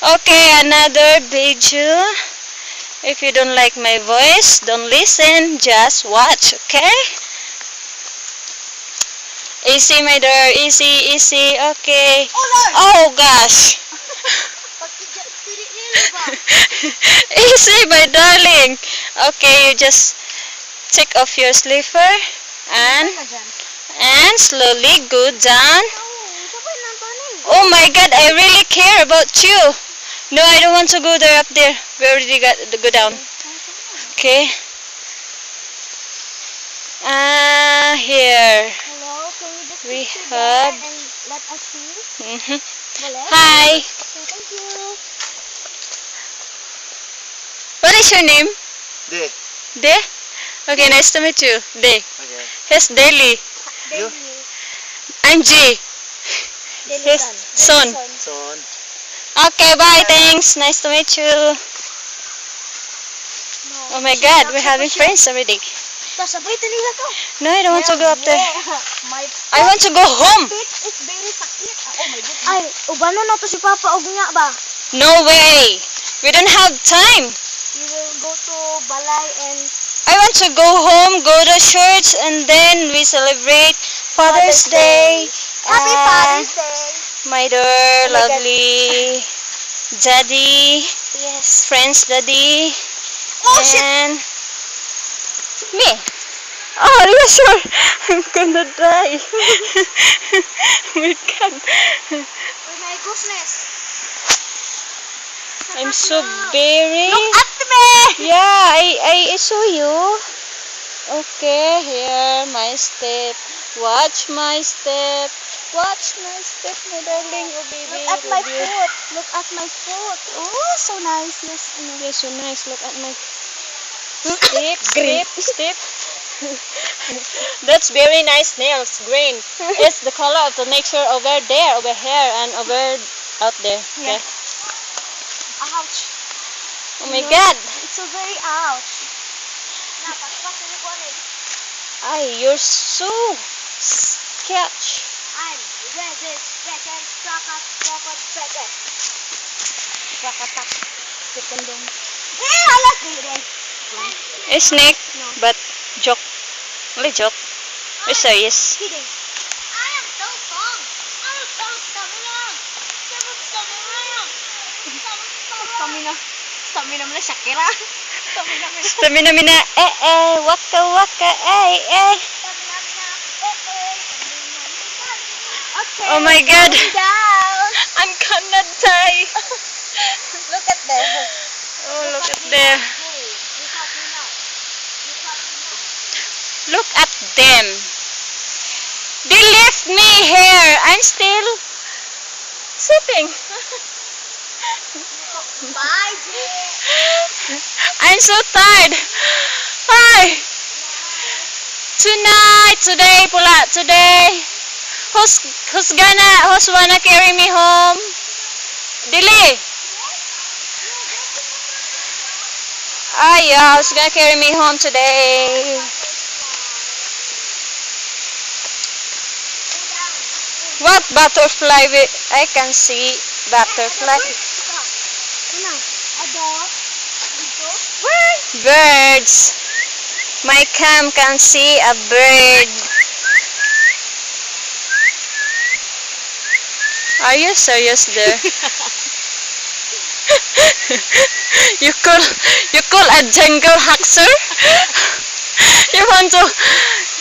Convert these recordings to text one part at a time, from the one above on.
Okay, another video. If you don't like my voice, don't listen, just watch, okay? Easy, my dear, easy, easy, okay. Oh gosh. Easy, my darling. Okay, you just take off your slipper and slowly go down. Oh my God, I really care about you. No, I don't want to go there up there. We already got to go down. Okay. Here Hello, can you just we sit have. there and let us see? Hi. Okay, thank you. What is your name? De. De? Okay, nice to meet you. De. Okay. Here's Deli. You? I'm G. Here's Son. Son. Okay, bye. Thanks. Nice to meet you. Oh my God, we're having friends already. Sabay nila to. No, I don't want to go up there. My I want to go home. feet is very sakit. Oh my God. Ay, ubano na to si Papa og nga ba? No way. We don't have time. You will go to Balay and I want to go home, go to church, and then we celebrate Father's Day. Happy And Father's Day. my dear, Oh my God. lovely daddy, Yes. friends daddy, Oh shit. and me. Oh, are you sure? I'm gonna die. Oh my God. Oh my goodness. I'm so very... Look at me. Yeah, I saw you. Okay, here, my step. Watch my step. Watch my step, my darling. Oh, baby. Look at my love you. foot. Look at my foot. Oh, so nice. Yes, I know. Yes, so nice. Look at my step, step, step. That's very nice nails. Green. It's the color of the nature over there, over here, and over out there. Okay. Yeah. Ouch. Oh my God. It's so very ouch. Nah, paspas na ko rin. Ay, you're so sketch. I'm ready, ready. Rakatak. Kitundong. Hey, alas din. A snake, No. but joke. Only joke. We're serious. Kidding. I am so strong. I'm so strong. Stamina. Stamina mo na Shakira. Stamina mo na. Stamina mina, waka waka, Stamina mina. Okay. Oh my God. Going down. I'm gonna die. Look at them. Oh, look at there. Hey, look at me now. Look at me now. Look at them. They left me here. I'm still sitting. Bye, Jay. I'm so tired. Hi. Today, pula, today. Who's wanna carry me home? Dili. Yeah, who's gonna carry me home today? What butterfly? I can see butterfly. Birds. My cam can see a bird. Are you serious there? you call a jungle hacker? You want to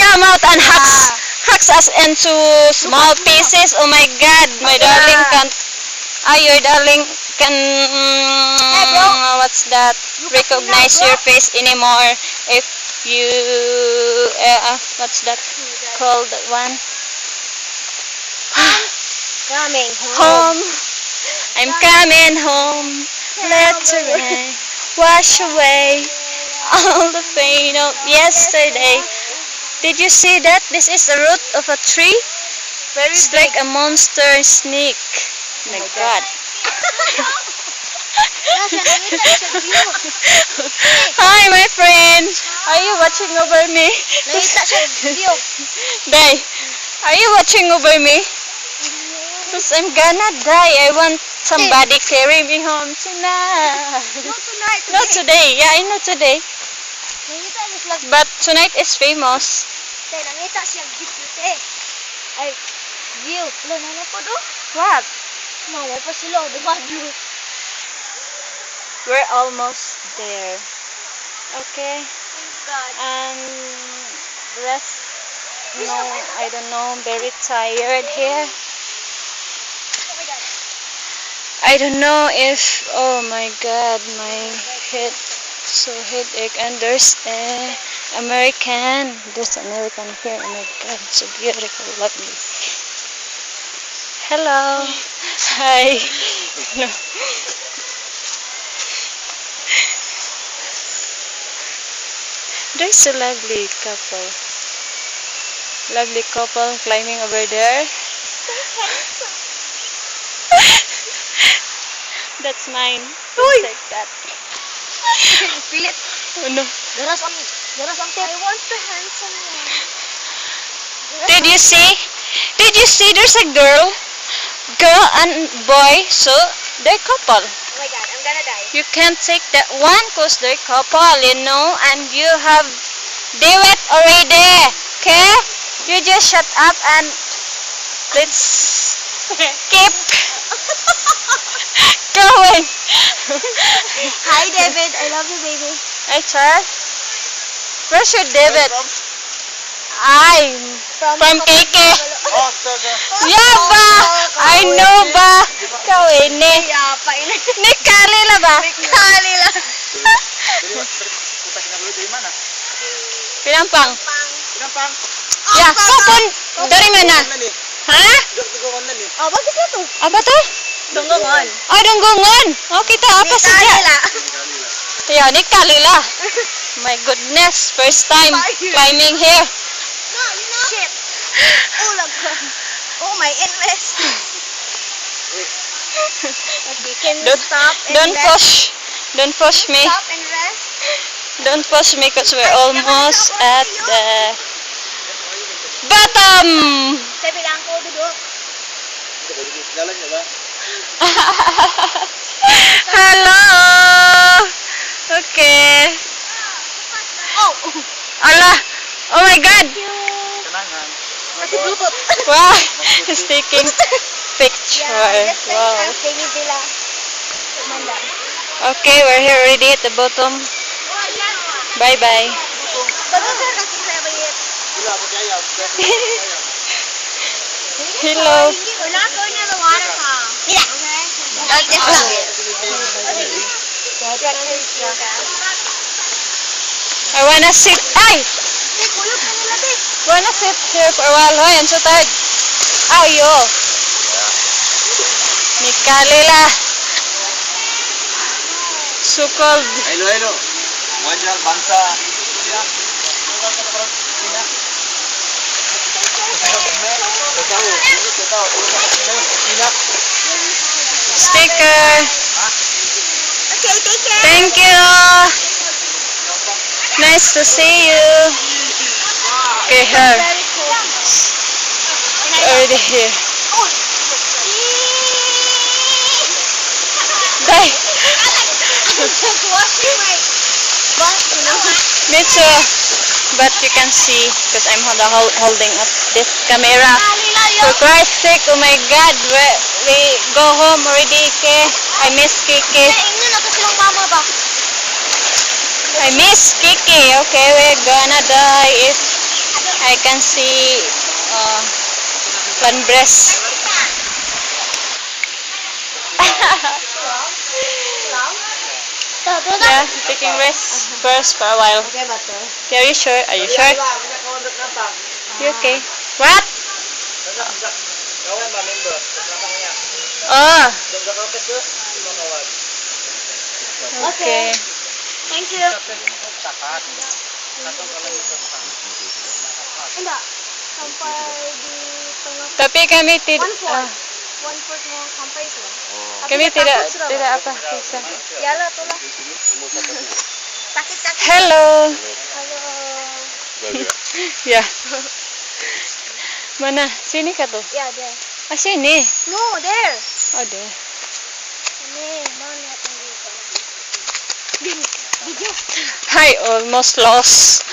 come out and hacks us into small pieces? Oh my God, my darling can't. Your darling can. What's that? Recognize your face anymore if you. What's that called? That one. Coming Home. I'm coming home. Let the rain wash away all the pain of yesterday. Did you see that? This is the root of a tree. It's like a monster snake. Oh my God. Hi, my friend. Are you watching over me? Day, are you watching over me? Because I'm gonna die. I want Somebody carry me home tonight. No, tonight. Not today. Yeah, I know today. Nangita niya sila. But tonight is famous. Nangita siya gift dito Ay, view. Wala na po do. What? Mawal pa sila. Dumado. We're almost there. Okay. God. Let's. No, I don't know. Very tired here. Oh my God. I don't know if. Oh my God, my head so headache. And there's American. There's American here. Oh my God, so beautiful, lovely. Hello. Hi. No. There's a lovely couple. Lovely couple climbing over there. That's mine. Don't take that. Feel it. Oh no. Garas ang tip. I want the handsome one. Did you see? Did you see there's a girl and boy, so they're couple. Oh my God, I'm gonna die. You can't take that one cause they're couple, you know, and you have do it already. Okay? You just shut up and let's keep going. Hi, David. I love you, baby. Hey, Charles. Where's your David? I'm from KK. Oh, sir. Yeah ba? I know ba? Ikaw ini. Yeah, pain. Ni Kalila ba? Kalila. Putak na dari mana? Pinampang. Pinampang. Ya, kapon. Dari mana? Mana ni? Ha? Dugtungan na ni. Oh, bakit na to? Apa to? Dunggongon. Oh, dunggungan. Oh, kita apa saja? Kalila. Yeah, ni Kalila. My goodness, first time climbing here. No, you know. Shit. Oh, laga. Oh, my English. Okay, can you stop and Don't rest? push. Don't push me. Stop and rest. Don't push me because we're almost at the bottom. Sabi lang ko, duduk. Jalan ya, ba? Hello. Okay. Oh. Allah. Oh my God. Kenangan. Kasi Bluetooth. Wow. He's taking picture. Yeah, just like Wow. David Villa. Manda. Okay, we're here already at the bottom. Bye bye. Bagus kan kasi saya bayar. Gila pakai ayam. Hello. We're not going to the water pond. Yeah. Okay. Like this one. I wanna sit. Ay! Kulog na nila, te. Wanna sit here for a while. Hoy, I'm so tired. Ayo. Ni Kalila. So cold. Hello, hello. Wajar bangsa. Sticker. Okay, take care. Thank you. Nice to see you. Okay, here. Very cold. Already here. Die. Just washing my butt, you know. Me too. But you can see because I'm holding up this camera. For Christ's sake, oh my God, we go home already, okay? I miss Kiki. Ingin na to silang mama ba? I miss Kiki. Okay, we're gonna die if I can see Panbres. Yeah, taking rest first for a while. Okay, butter. Are you sure? Are you sure? You okay? What? Kawan ba member? Kasama niya. Oh, Dugda ka kasi kawan. okay. Thank you. Tapat. Satu kalau itu Enggak. Sampai di tengah. Tapi kami tidak. 1/4. 1/4 mo sampai itu. Kami tidak apa bisa. Yala to lah. Sakit-sakit. Hello. Halo. Ya. Mana? Sini ka to? Yeah, there. Ah, sini. No, there. Oh, there. I almost lost.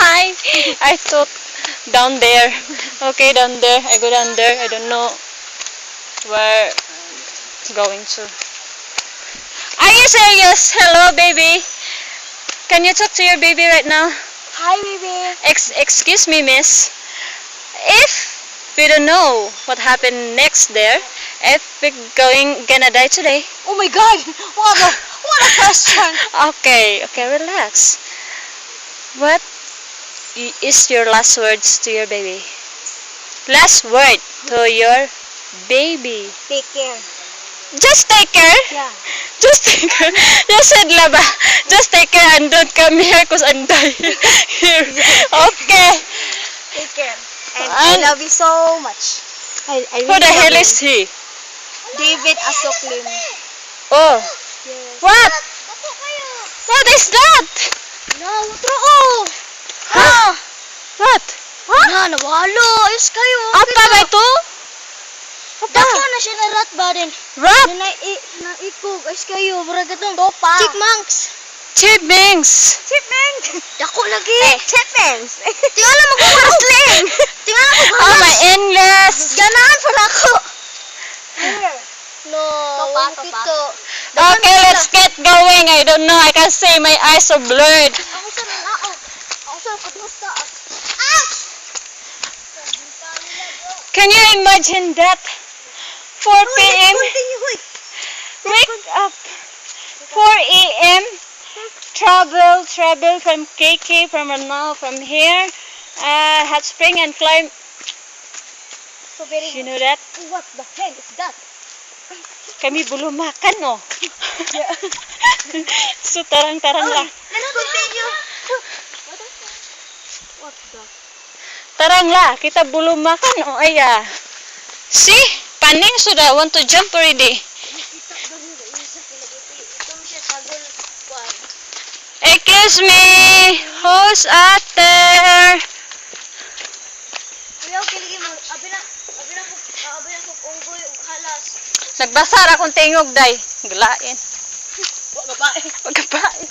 I thought down there. Okay, down there. I go down there. I don't know where going to. Are you serious? Hello, baby. Can you talk to your baby right now? Hi, baby. Excuse me, miss. If we don't know what happened next there, if we're gonna die today. Oh my God! What a question! Okay, relax. What is your last words to your baby? Last word to your baby. Take care. Just take care. Yeah. Just take care. Just said laba. Just take care and don't come here cause I'm dying here. Okay. Take care. And I love you so much. I Who really the love hell you. is he? David Asoklim. Oh. Yes. What? What is that? No, true. Huh? What? Na, nawalo. Ayos kayo. Apa ba ito? Dako na siya na rat ba din? Rat? Na ikog. Ayos kayo. Murag itong topa. Chipmunks. Chipmunks. Chipmunks. Dako lagi. Chipmunks. Tingala mo kung wrestling. Tingala mo Oh, my English. Ganahan pala ako. No. Topa. Okay, let's get going. I don't know. I can see my eyes are blurred. Ako sa nalao. Ako sa pagmusta. Ouch! Can you imagine that? 4 p.m. Continue. Wake up. 4 a.m. Travel from KK, from now, from here. Hot spring and climb. So very You know that? What the hell is that? Kami bulumakan, no? So, tarang-tarang lang. Let's continue. What the? Tarang la, kita bulumakan, no? Aya. See? Paning sudah want to jump already. Excuse me. Who's out there? Nagbasar akong tingog, day. Galain. Pagkabain.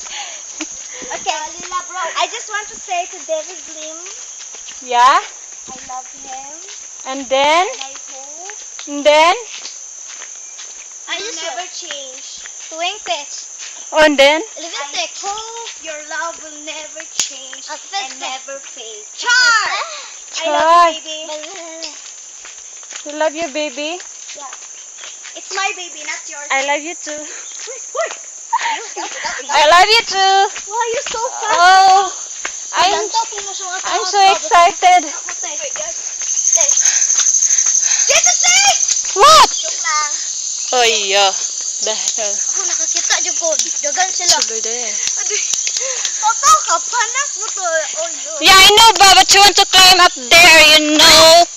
Okay, bro. I just want to say to David Lim, Yeah? I love him, And then? and I hope And then? I never change. Tuwing test. And then? I hope your love will never change and never fade. Char! I love you, baby. You love your baby? Yeah. It's my baby, not yours. I love you too. I love you too. Why you so fast? Oh, I'm so excited. Get the safe! What? Joke lang. Oh yeah. The hell. Ako nakakita dyan ko. Dagan sila. Over there. Toto ka, panak mo to. Oh, yo. Yeah, I know, but you want to climb up there, you know.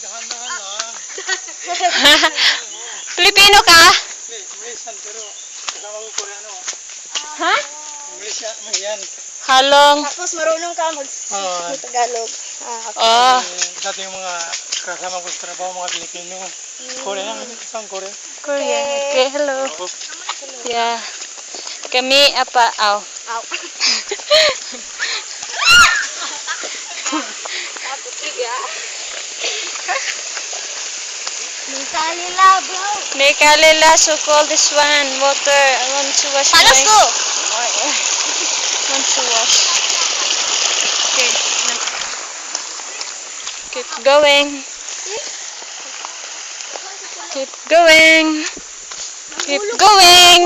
Filipino ka? Malaysian, pero kasama ko Koreano. Ha? Malaysia, yan. Halong. Tapos marunong ka mag-Tagalog. Oh. Dati yung mga kasama ko sa trabaho, mga Pilipino. Korean, isang Korean. Korean. Okay, hello. Yeah. Kami apa? Aw. Ow. Kalila, bro. May kalila, so call this one. Water. I want to wash my... Palas ko. Want to wash. Okay. Keep going. Keep going. Keep going.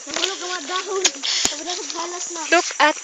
Nahulog ang mga dahon. Sabi na balas na. Look at